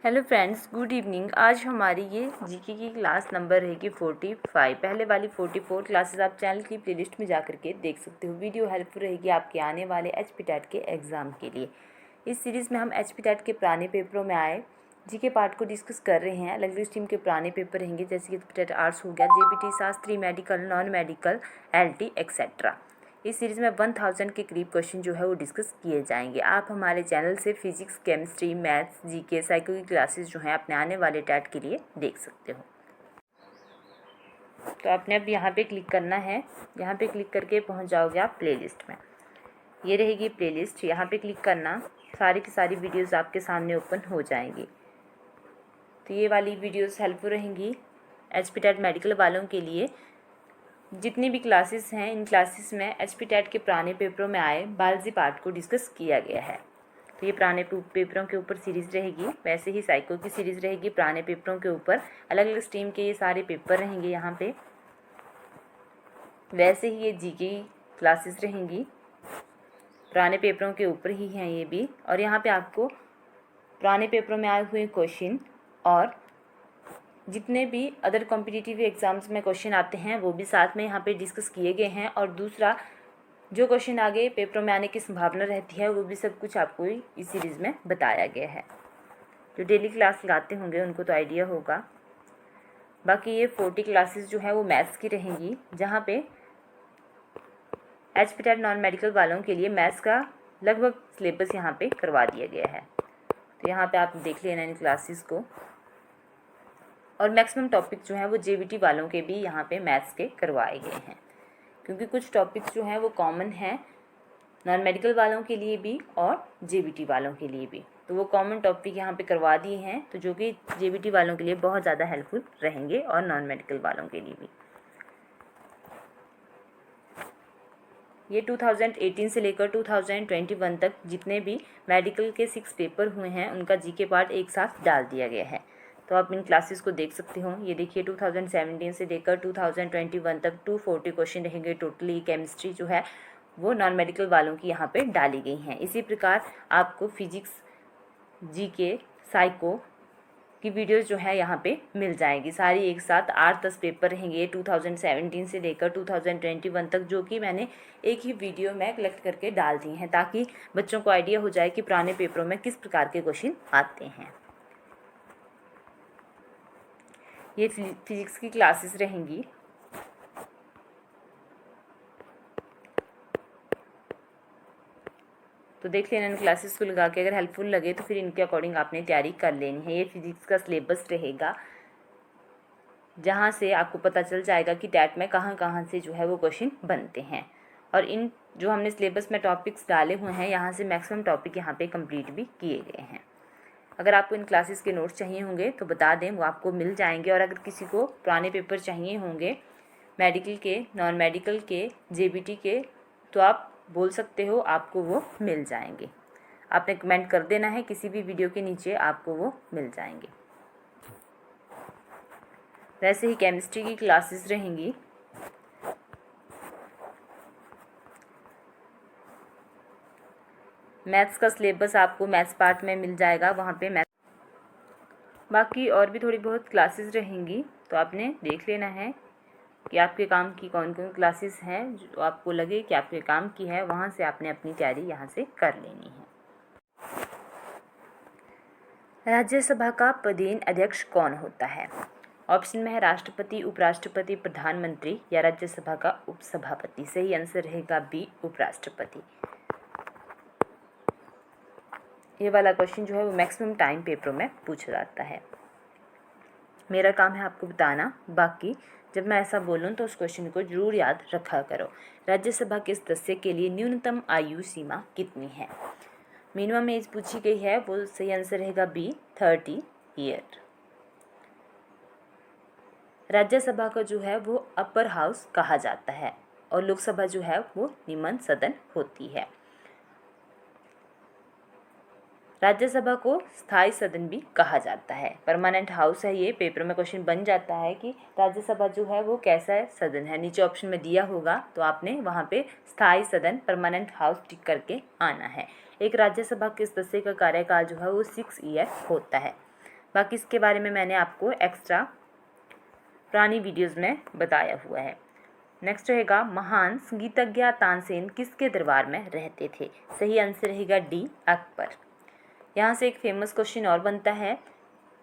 Hello friends, good evening. आज हमारी ये जीके की क्लास नंबर रहेगी 45। पहले वाली 44 क्लासेस आप चैनल की प्लेलिस्ट में जा करके देख सकते हो। वीडियो हेल्पफुल रहेगी आपके आने वाले एचपी टेट के एग्ज़ाम के लिए। इस सीरीज़ में हम एचपी टेट के पुराने पेपरों में आए जीके पार्ट को डिस्कस कर रहे हैं। अलग अलग स्ट्रीम के पुराने पेपर रहेंगे, जैसे कि टेट आर्ट्स हो गया, JBT, Shastri, medical, non medical, LT etcetera. इस सीरीज़ में 1000 के करीब क्वेश्चन जो है वो डिस्कस किए जाएंगे। आप हमारे चैनल से physics, chemistry, maths, GK, psycho की क्लासेस जो हैं अपने आने वाले टैट के लिए देख सकते हो। तो आपने अब यहाँ पे क्लिक करना है। यहाँ पे क्लिक करके पहुँच जाओगे आप प्लेलिस्ट में। ये रहेगी प्लेलिस्ट, यहाँ पे क्लिक करना, सारी की सारी वीडियोज़ आपके सामने ओपन हो जाएंगी। तो ये वाली वीडियोज़ हेल्पफुल रहेंगी एचपी टेट मेडिकल वालों के लिए। जितनी भी क्लासेस हैं, इन क्लासेस में एचपी टेट के पुराने पेपरों में आए बायोलॉजी पार्ट को डिस्कस किया गया है। तो ये पुराने पेपरों के ऊपर सीरीज़ रहेगी। वैसे ही साइको की सीरीज़ रहेगी पुराने पेपरों के ऊपर। अलग अलग स्ट्रीम के ये सारे पेपर रहेंगे यहाँ पे। वैसे ही ये जीके क्लासेस रहेंगी, पुराने पेपरों के ऊपर ही हैं ये भी। और यहाँ पे आपको पुराने पेपरों में आए हुए क्वेश्चन और जितने भी अदर कॉम्पिटिटिव एग्ज़ाम्स में क्वेश्चन आते हैं वो भी साथ में यहाँ पे डिस्कस किए गए हैं। और दूसरा, जो क्वेश्चन आगे पेपरों में आने की संभावना रहती है वो भी सब कुछ आपको इस सीरीज़ में बताया गया है। जो डेली क्लास लगाते होंगे उनको तो आइडिया होगा। बाकी ये 40 क्लासेस जो है वो मैथ्स की रहेंगी, जहाँ पे एचपी टेट नॉन मेडिकल वालों के लिए मैथ्स का लगभग सिलेबस यहाँ पे करवा दिया गया है। तो यहाँ पे आप देख लेना इन क्लासेस को। और मैक्सिमम टॉपिक जो हैं वो जेबीटी वालों के भी यहाँ पे मैथ्स के करवाए गए हैं, क्योंकि कुछ टॉपिक्स जो हैं वो कॉमन हैं नॉन मेडिकल वालों के लिए भी और जेबीटी वालों के लिए भी। तो वो कॉमन टॉपिक यहाँ पे करवा दिए हैं, तो जो कि जेबीटी वालों के लिए बहुत ज़्यादा हेल्पफुल रहेंगे और नॉन मेडिकल वालों के लिए भी। ये 2018 से लेकर 2021 तक जितने भी मेडिकल के 6 पेपर हुए हैं उनका जीके पार्ट एक साथ डाल दिया गया है। तो आप इन क्लासेस को देख सकते हो। ये देखिए 2017 से लेकर 2021 तक 240 क्वेश्चन रहेंगे टोटली। केमिस्ट्री जो है वो नॉन मेडिकल वालों की यहाँ पे डाली गई हैं। इसी प्रकार आपको फिजिक्स, जीके, साइको की वीडियोज़ जो है यहाँ पे मिल जाएगी सारी एक साथ। 8-10 पेपर रहेंगे 2017 से लेकर 2021 तक, जो कि मैंने एक ही वीडियो में कलेक्ट करके डाल दी हैं, ताकि बच्चों को आइडिया हो जाए कि पुराने पेपरों में किस प्रकार के क्वेश्चन आते हैं। ये फिजिक्स की क्लासेस रहेंगी। तो देख लेना इन क्लासेस को लगा के, अगर हेल्पफुल लगे तो फिर इनके अकॉर्डिंग आपने तैयारी कर लेनी है। ये फिजिक्स का सिलेबस रहेगा, जहाँ से आपको पता चल जाएगा कि टैट में कहाँ कहाँ से जो है वो क्वेश्चन बनते हैं। और इन जो हमने सिलेबस में टॉपिक्स डाले हुए हैं, यहाँ से मैक्सिमम टॉपिक यहाँ पे कंप्लीट भी किए गए हैं। अगर आपको इन क्लासेस के नोट्स चाहिए होंगे तो बता दें, वो आपको मिल जाएंगे। और अगर किसी को पुराने पेपर चाहिए होंगे मेडिकल के, नॉन मेडिकल के, जेबीटी के, तो आप बोल सकते हो, आपको वो मिल जाएंगे। आपने कमेंट कर देना है किसी भी वीडियो के नीचे, आपको वो मिल जाएंगे। वैसे ही केमिस्ट्री की क्लासेस रहेंगी। मैथ्स का सिलेबस आपको मैथ्स पार्ट में मिल जाएगा, वहाँ पे मैथ। बाकी और भी थोड़ी बहुत क्लासेस रहेंगी, तो आपने देख लेना है कि आपके काम की कौन कौन क्लासेस हैं। जो आपको लगे कि आपके काम की है, वहाँ से आपने अपनी तैयारी यहाँ से कर लेनी है। राज्यसभा का पदेन अध्यक्ष कौन होता है? ऑप्शन में है राष्ट्रपति, उपराष्ट्रपति, प्रधानमंत्री या राज्यसभा का उपसभापति। सही आंसर रहेगा बी, उपराष्ट्रपति। ये वाला क्वेश्चन जो है वो मैक्सिमम टाइम पेपरों में पूछा जाता है। मेरा काम है आपको बताना, बाकी जब मैं ऐसा बोलूँ तो उस क्वेश्चन को जरूर याद रखा करो। राज्यसभा के सदस्य के लिए न्यूनतम आयु सीमा कितनी है? मिनिमम एज पूछी गई है, वो सही आंसर रहेगा बी, 30 ईयर। राज्यसभा का जो है वो अपर हाउस कहा जाता है और लोकसभा जो है वो निम्न सदन होती है। राज्यसभा को स्थायी सदन भी कहा जाता है। परमानेंट हाउस है ये। पेपर में क्वेश्चन बन जाता है कि राज्यसभा जो है वो कैसा है सदन है, नीचे ऑप्शन में दिया होगा, तो आपने वहाँ पे स्थायी सदन, परमानेंट हाउस टिक करके आना है। एक राज्यसभा के सदस्य का कार्यकाल जो है वो 6 ईयर होता है। बाकी इसके बारे में मैंने आपको एक्स्ट्रा पुरानी वीडियोज़ में बताया हुआ है। नेक्स्ट रहेगा, महान संगीतज्ञ तानसेन किसके दरबार में रहते थे? सही आंसर रहेगा डी, अकबर। यहाँ से एक फेमस क्वेश्चन और बनता है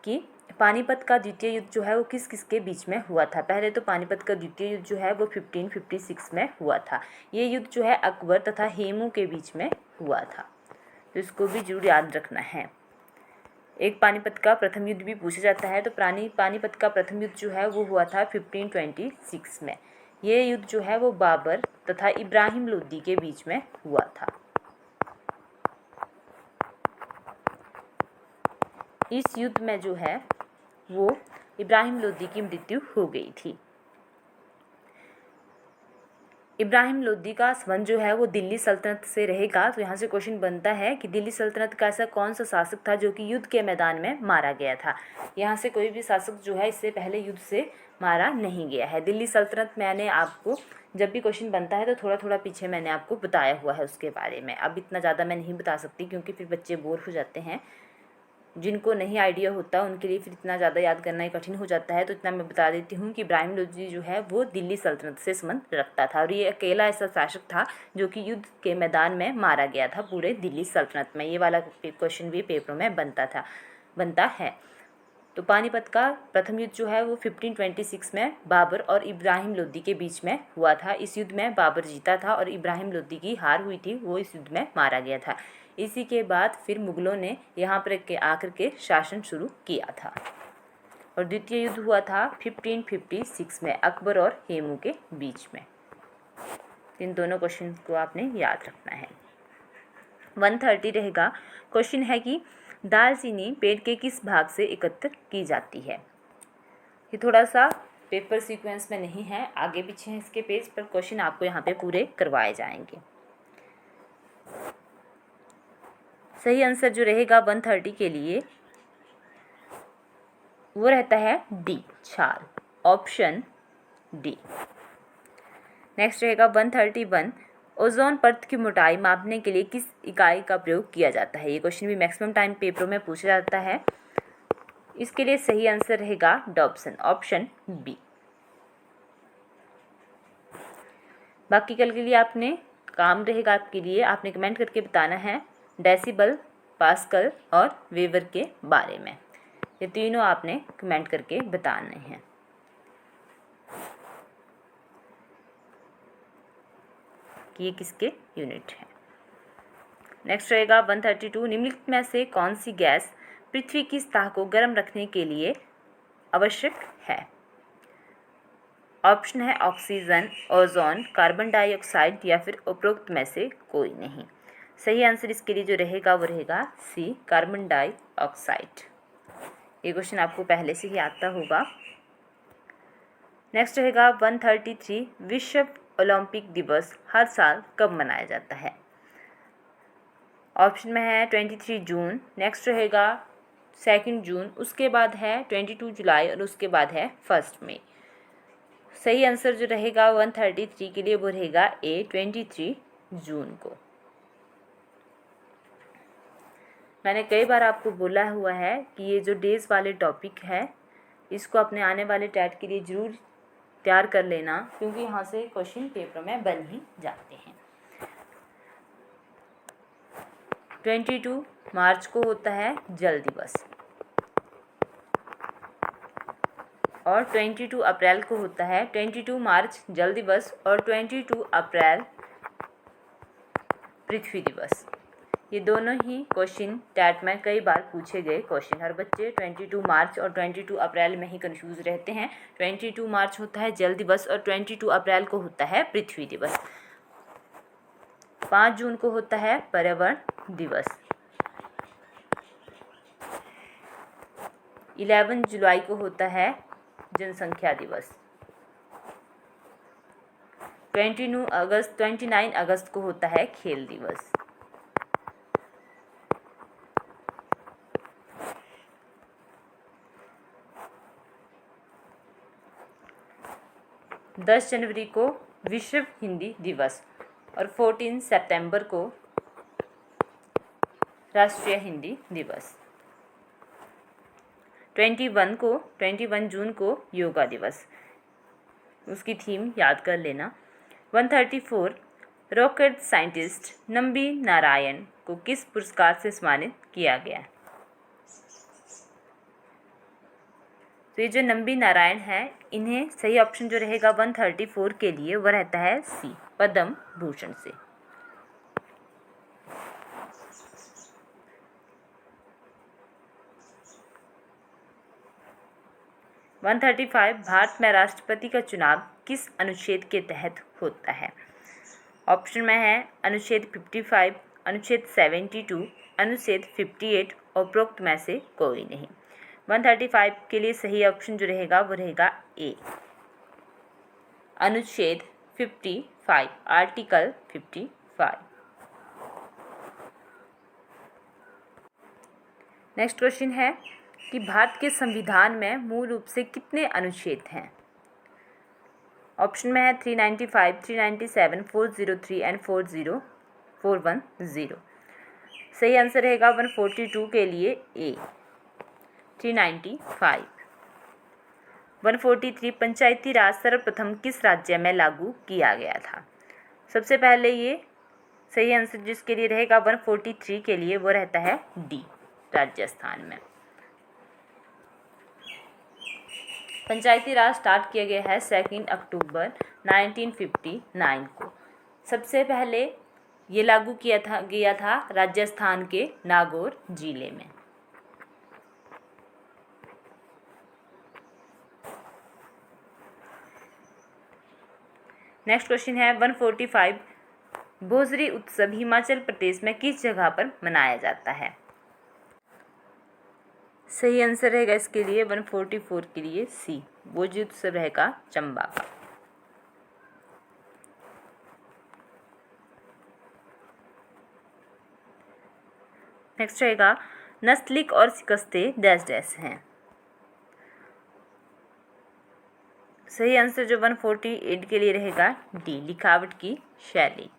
कि पानीपत का द्वितीय युद्ध जो है वो किस किस के बीच में हुआ था? पहले तो पानीपत का द्वितीय युद्ध जो है वो 1556 में हुआ था। ये युद्ध जो है अकबर तथा हेमू के बीच में हुआ था, तो इसको भी जरूर याद रखना है। एक पानीपत का प्रथम युद्ध भी पूछा जाता है, तो पानीपत का प्रथम युद्ध जो है वो हुआ था 1526 में। ये युद्ध जो है वो बाबर तथा इब्राहिम लोदी के बीच में हुआ था। इस युद्ध में जो है वो इब्राहिम लोदी की मृत्यु हो गई थी। इब्राहिम लोदी का संबंध जो है वो दिल्ली सल्तनत से रहेगा, तो यहाँ से क्वेश्चन बनता है कि दिल्ली सल्तनत का ऐसा कौन सा शासक था जो कि युद्ध के मैदान में मारा गया था? यहाँ से कोई भी शासक जो है इससे पहले युद्ध से मारा नहीं गया है। दिल्ली सल्तनत मैंने आपको जब भी क्वेश्चन बनता है तो थोड़ा थोड़ा पीछे मैंने आपको बताया हुआ है उसके बारे में। अब इतना ज़्यादा मैं नहीं बता सकती क्योंकि फिर बच्चे बोर हो जाते हैं। जिनको नहीं आइडिया होता उनके लिए फिर इतना ज़्यादा याद करना ही कठिन हो जाता है। तो इतना मैं बता देती हूँ कि इब्राहिम लोदी जो है वो दिल्ली सल्तनत से संबंध रखता था और ये अकेला ऐसा शासक था जो कि युद्ध के मैदान में मारा गया था पूरे दिल्ली सल्तनत में। ये वाला क्वेश्चन भी पेपरों में बनता है। तो पानीपत का प्रथम युद्ध जो है वो 1526 में बाबर और इब्राहिम लोदी के बीच में हुआ था। इस युद्ध में बाबर जीता था और इब्राहिम लोदी की हार हुई थी, वो इस युद्ध में मारा गया था। इसी के बाद फिर मुगलों ने यहाँ पर आकर के शासन शुरू किया था और द्वितीय युद्ध हुआ था 1556 में अकबर और हेमू के बीच में। इन दोनों क्वेश्चन को आपने याद रखना है। 130 रहेगा, क्वेश्चन है कि दालचीनी पेड़ के किस भाग से एकत्र की जाती है? ये थोड़ा सा पेपर सीक्वेंस में नहीं है, आगे पीछे है इसके पेज पर, क्वेश्चन आपको यहाँ पे पूरे करवाए जाएंगे। सही आंसर जो रहेगा 130 के लिए वो रहता है डी, छाल, ऑप्शन डी। नेक्स्ट रहेगा 131, ओजोन परत की मोटाई मापने के लिए किस इकाई का प्रयोग किया जाता है? ये क्वेश्चन भी मैक्सिमम टाइम पेपरों में पूछा जाता है। इसके लिए सही आंसर रहेगा डॉप्सन, ऑप्शन बी। बाकी कल के लिए आपने काम रहेगा आपके लिए, आपने कमेंट करके बताना है डेसिबल, पास्कल और वेबर के बारे में। ये तीनों आपने कमेंट करके बताने हैं। कि ये किसके यूनिट है। नेक्स्ट रहेगा 132, निम्नलिखित में से कौन सी गैस पृथ्वी की सतह को गर्म रखने के लिए आवश्यक है? ऑप्शन है ऑक्सीजन, ओजोन, कार्बन डाइऑक्साइड या फिर उपरोक्त में से कोई नहीं। सही आंसर इसके लिए जो रहेगा वो रहेगा सी, कार्बन डाइऑक्साइड। ये क्वेश्चन आपको पहले से ही आता होगा। नेक्स्ट रहेगा 133, विश्व ओलंपिक दिवस हर साल कब मनाया जाता है? ऑप्शन में है 23 जून, नेक्स्ट रहेगा 2 जून, उसके बाद है 22 जुलाई और उसके बाद है 1 मई। सही आंसर जो रहेगा 133 के लिए वो रहेगा ए, 23 जून को। मैंने कई बार आपको बोला हुआ है कि ये जो डेज वाले टॉपिक है इसको अपने आने वाले टैट के लिए ज़रूर तैयार कर लेना, क्योंकि यहाँ से क्वेश्चन पेपर में बन ही जाते हैं। 22 मार्च को होता है जल दिवस और 22 अप्रैल को होता है 22 मार्च जल दिवस और 22 अप्रैल पृथ्वी दिवस। ये दोनों ही क्वेश्चन टैट में कई बार पूछे गए क्वेश्चन। हर बच्चे 22 मार्च और 22 अप्रैल में ही कंफ्यूज रहते हैं। 22 मार्च होता है जल दिवस और 22 अप्रैल को होता है पृथ्वी दिवस। 5 जून को होता है पर्यावरण दिवस। 11 जुलाई को होता है जनसंख्या दिवस। 29 अगस्त को होता है खेल दिवस। 10 जनवरी को विश्व हिंदी दिवस और 14 सितंबर को राष्ट्रीय हिंदी दिवस। 21 जून को योगा दिवस, उसकी थीम याद कर लेना। 134 रॉकेट साइंटिस्ट नंबी नारायण को किस पुरस्कार से सम्मानित किया गया? तो ये जो नंबी नारायण है, इन्हें सही ऑप्शन जो रहेगा 134 के लिए वह रहता है सी, पद्म भूषण से। वन 135 भारत में राष्ट्रपति का चुनाव किस अनुच्छेद के तहत होता है? ऑप्शन में है अनुच्छेद 55, अनुच्छेद 72, अनुच्छेद 58 और उपरोक्त में से कोई नहीं। 135 के लिए सही ऑप्शन जो रहेगा वो रहेगा ए, अनुच्छेद 55, आर्टिकल 55। नेक्स्ट क्वेश्चन है कि भारत के संविधान में मूल रूप से कितने अनुच्छेद हैं? ऑप्शन में है 395, 397, 403 एंड 410। सही आंसर रहेगा 142 के लिए ए, 395। 143 पंचायती राज सर्वप्रथम किस राज्य में लागू किया गया था? सबसे पहले ये सही आंसर जिसके लिए रहेगा 143 के लिए वो रहता है डी, राजस्थान में। पंचायती राज स्टार्ट किया गया है 2 अक्टूबर 1959 को। सबसे पहले ये लागू गया था राजस्थान के नागौर जिले में। नेक्स्ट क्वेश्चन है 145 भोजरी उत्सव हिमाचल प्रदेश में किस जगह पर मनाया जाता है? सही आंसर रहेगा इसके लिए 144 के लिए सी, भोजरी उत्सव रहेगा चंबा का। नेक्स्ट रहेगा नस्तलीक और शिकस्ते डैश डैश हैं। सही आंसर जो 148 के लिए रहेगा डी, लिखावट की शैली।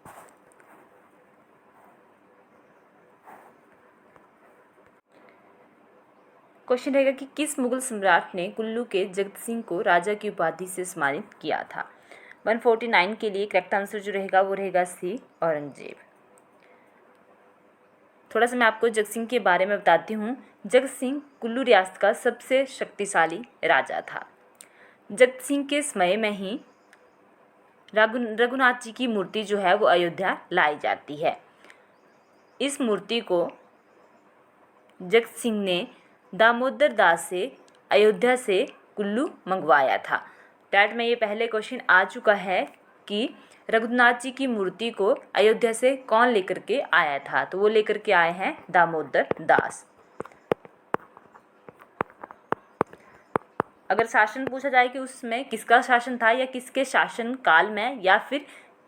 क्वेश्चन रहेगा कि किस मुगल सम्राट ने कुल्लू के जगत सिंह को राजा की उपाधि से सम्मानित किया था? 149 के लिए करेक्ट आंसर जो रहेगा वो रहेगा सी, औरंगजेब। थोड़ा सा मैं आपको जगत सिंह के बारे में बताती हूँ। जगत सिंह कुल्लू रियासत का सबसे शक्तिशाली राजा था। जगत सिंह के समय में ही रघुनाथ जी की मूर्ति जो है वो अयोध्या लाई जाती है। इस मूर्ति को जगत सिंह ने दामोदर दास से अयोध्या से कुल्लू मंगवाया था। टैट में ये पहले क्वेश्चन आ चुका है कि रघुनाथ जी की मूर्ति को अयोध्या से कौन लेकर के आया था? तो वो लेकर के आए हैं दामोदर दास। अगर शासन पूछा जाए कि उसमें किसका शासन था या किसके शासन काल में या फिर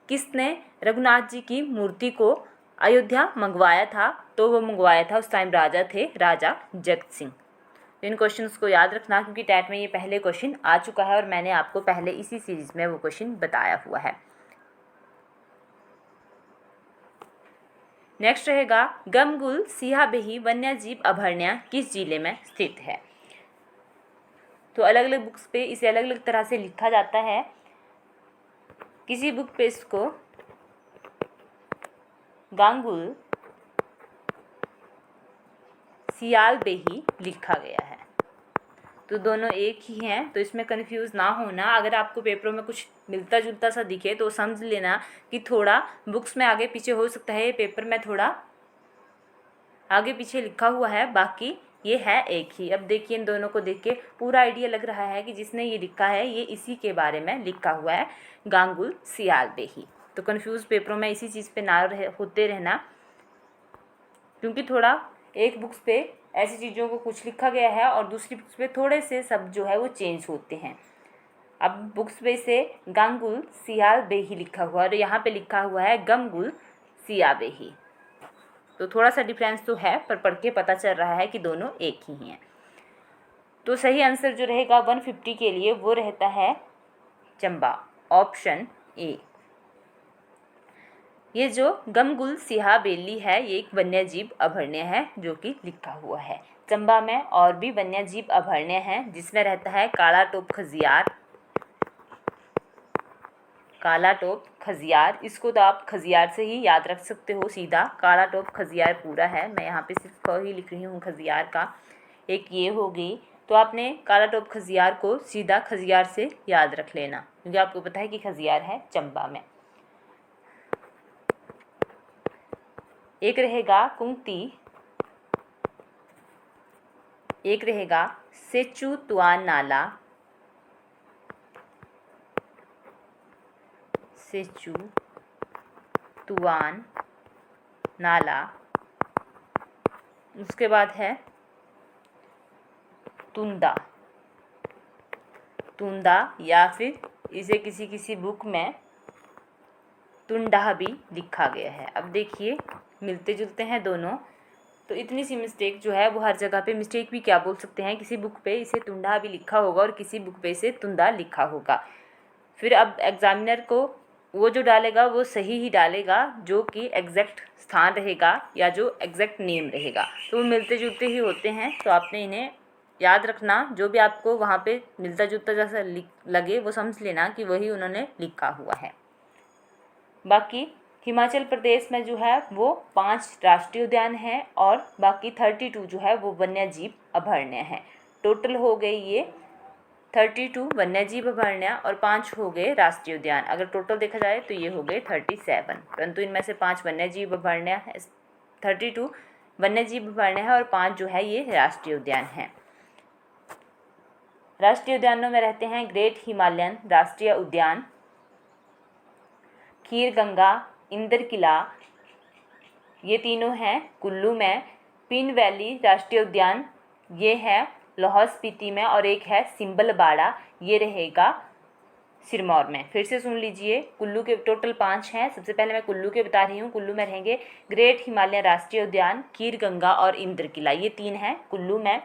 किसने रघुनाथ जी की मूर्ति को अयोध्या मंगवाया था, तो वो मंगवाया था उस टाइम राजा थे राजा जगत सिंह। इन क्वेश्चंस को याद रखना क्योंकि टैट में ये पहले क्वेश्चन आ चुका है और मैंने आपको पहले इसी सीरीज में वो क्वेश्चन बताया हुआ है। नेक्स्ट रहेगा गमगुल सियाबेही वन्यजीव अभयारण्य किस जिले में स्थित है? तो अलग अलग बुक्स पे इसे अलग अलग तरह से लिखा जाता है। किसी बुक पे इसको गांगुल सियालबेही लिखा गया है। तो दोनों एक ही हैं, तो इसमें कंफ्यूज ना होना। अगर आपको पेपरों में कुछ मिलता जुलता सा दिखे तो समझ लेना कि थोड़ा बुक्स में आगे पीछे हो सकता है, पेपर में थोड़ा आगे पीछे लिखा हुआ है, बाकी ये है एक ही। अब देखिए इन दोनों को देख के पूरा आइडिया लग रहा है कि जिसने ये लिखा है ये इसी के बारे में लिखा हुआ है, गांगुल सियालबेही। तो कंफ्यूज पेपरों में इसी चीज़ पे ना होते रहना, क्योंकि थोड़ा एक बुक्स पे ऐसी चीज़ों को कुछ लिखा गया है और दूसरी बुक्स पे थोड़े से शब्द जो है वो चेंज होते हैं। अब बुक्स पे से गांगुल सियालबेही लिखा हुआ है और यहाँ पे लिखा हुआ है गमगुल सियाबेही, तो थोड़ा सा डिफरेंस तो है, पर पढ़ के पता चल रहा है कि दोनों एक ही हैं। तो सही आंसर जो रहेगा 150 के लिए वो रहता है चंबा, ऑप्शन ए। ये जो गमगुल सियाबेली है ये एक वन्यजीव अभयारण्य है जो कि लिखा हुआ है चंबा में और भी वन्य जीव अभयारण्य हैं, जिसमें रहता है काला टोप खजियार। काला टोप खजियार, इसको तो आप खजियार से ही याद रख सकते हो सीधा, काला टोप खजियार पूरा है, मैं यहाँ पे सिर्फ क ही लिख रही हूँ खजियार का। एक ये हो गई, तो आपने काला टोप खजियार को सीधा खजियार से याद रख लेना, क्योंकि आपको पता है कि खजियार है चंबा में। एक रहेगा कुंगती, एक रहेगा सेचुतुआन नाला, सेचुतुआन नाला। उसके बाद है तुंदा, तुंदा या फिर इसे किसी किसी बुक में तुंडा भी लिखा गया है। अब देखिए मिलते जुलते हैं दोनों, तो इतनी सी मिस्टेक जो है वो हर जगह पे मिस्टेक भी क्या बोल सकते हैं, किसी बुक पे इसे तुंडा भी लिखा होगा और किसी बुक पे इसे तुंदा लिखा होगा। फिर अब एग्जामिनर को वो जो डालेगा वो सही ही डालेगा, जो कि एग्जैक्ट स्थान रहेगा या जो एग्जैक्ट नेम रहेगा, तो वो मिलते जुलते ही होते हैं। तो आपने इन्हें याद रखना, जो भी आपको वहाँ पे मिलता जुलता जैसा लगे वो समझ लेना कि वही उन्होंने लिखा हुआ है। बाकी हिमाचल प्रदेश में जो है वो 5 राष्ट्रीय उद्यान हैं और बाकी 32 जो है वो वन्य जीव अभयारण्य हैं। टोटल हो गए ये 32 वन्य जीव अभयारण्य और 5 हो गए राष्ट्रीय उद्यान। अगर टोटल देखा जाए तो ये हो गए 37, परंतु इनमें से 5 वन्य जीव अभयारण्य है, 32 वन्य जीव अभयारण्य है और 5 जो है ये राष्ट्रीय उद्यान हैं। राष्ट्रीय उद्यानों में रहते हैं ग्रेट हिमालयन राष्ट्रीय उद्यान, खीर गंगा, इंदर किला, ये तीनों हैं कुल्लू में। पिन वैली राष्ट्रीय उद्यान ये है लाहौल स्पीति में, और एक है सिम्बलबाड़ा, ये रहेगा सिरमौर में। फिर से सुन लीजिए, कुल्लू के टोटल 5 हैं। सबसे पहले मैं कुल्लू के बता रही हूँ। कुल्लू में रहेंगे ग्रेट हिमालयन राष्ट्रीय उद्यान, खीर गंगा और इंदर किला, ये 3 हैं कुल्लू में।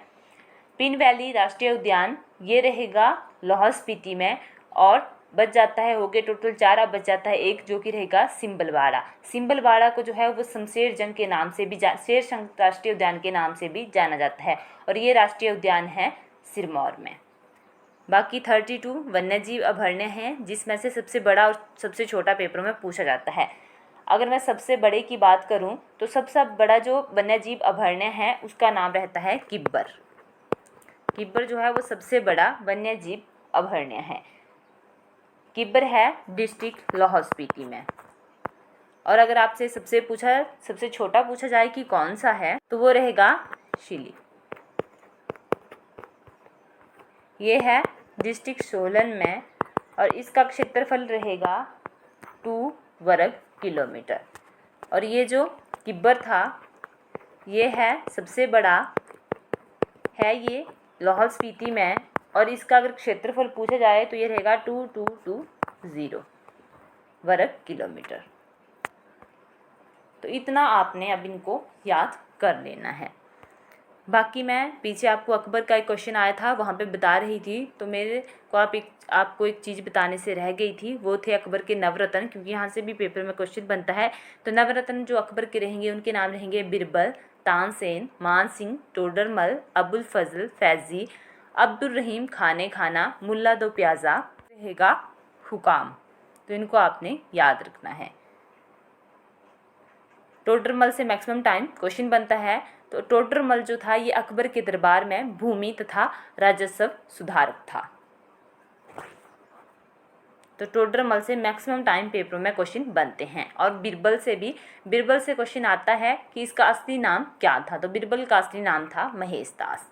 पिन वैली राष्ट्रीय उद्यान ये रहेगा लाहौल स्पीति में, और बच जाता है, हो गए टोटल 4, अब बच जाता है एक जो कि रहेगा सिम्बलबाड़ा। सिम्बलबाड़ा को जो है वो शमशेर जंग के नाम से भी शेर राष्ट्रीय उद्यान के नाम से भी जाना जाता है, और ये राष्ट्रीय उद्यान है सिरमौर में। बाकी 32 वन्यजीव अभयारण्य हैं, जिसमें से सबसे बड़ा और सबसे छोटा पेपरों में पूछा जाता है। अगर मैं सबसे बड़े की बात करूं तो सबसे बड़ा जो वन्यजीव अभयारण्य है उसका नाम रहता है किब्बर। किब्बर जो है वो सबसे बड़ा वन्यजीव अभयारण्य है। किब्बर है डिस्ट्रिक्ट लाहौल स्पीति में। और अगर आपसे सबसे छोटा पूछा जाए कि कौन सा है, तो वो रहेगा शिली। ये है डिस्ट्रिक्ट सोलन में, और इसका क्षेत्रफल रहेगा 2 वर्ग किलोमीटर। और ये जो किब्बर था ये है सबसे बड़ा है ये लाहौल स्पीति में, और इसका अगर क्षेत्रफल पूछा जाए तो ये रहेगा 2220 वर्ग किलोमीटर। तो इतना आपने अब इनको याद कर लेना है। बाकी मैं पीछे आपको अकबर का एक क्वेश्चन आया था, वहाँ पे बता रही थी, तो मेरे को आपको एक चीज़ बताने से रह गई थी, वो थे अकबर के नवरत्न, क्योंकि यहाँ से भी पेपर में क्वेश्चन बनता है। तो नवरत्न जो अकबर के रहेंगे उनके नाम रहेंगे बिरबल, तानसेन, मान सिंह, टोडरमल, अबुल फजल, फैजी, अब्दुल रहीम, खाने खाना, मुल्ला दो प्याजा, रहेगा हुकाम। तो इनको आपने याद रखना है। टोडरमल से मैक्सिमम टाइम क्वेश्चन बनता है। तो टोडरमल जो था ये अकबर के दरबार में भूमि तथा राजस्व सुधारक था। तो टोडरमल से मैक्सिमम टाइम पेपरों में क्वेश्चन बनते हैं। और बिरबल से क्वेश्चन आता है कि इसका असली नाम क्या था। तो बिरबल का असली नाम था महेश दास।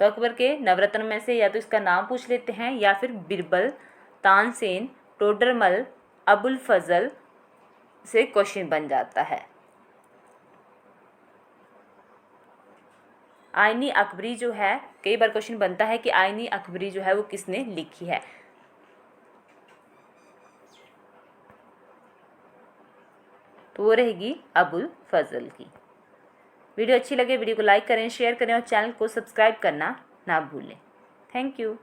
तो अकबर के नवरत्न में से या तो इसका नाम पूछ लेते हैं, या फिर बिरबल, तानसेन, टोडरमल, अबुल फजल से क्वेश्चन बन जाता है। आईनी अकबरी जो है, कई बार क्वेश्चन बनता है कि आईनी अकबरी जो है वो किसने लिखी है। तो वो रहेगी अबुल फजल की। वीडियो अच्छी लगे वीडियो को लाइक करें, शेयर करें और चैनल को सब्सक्राइब करना ना भूलें। Thank you.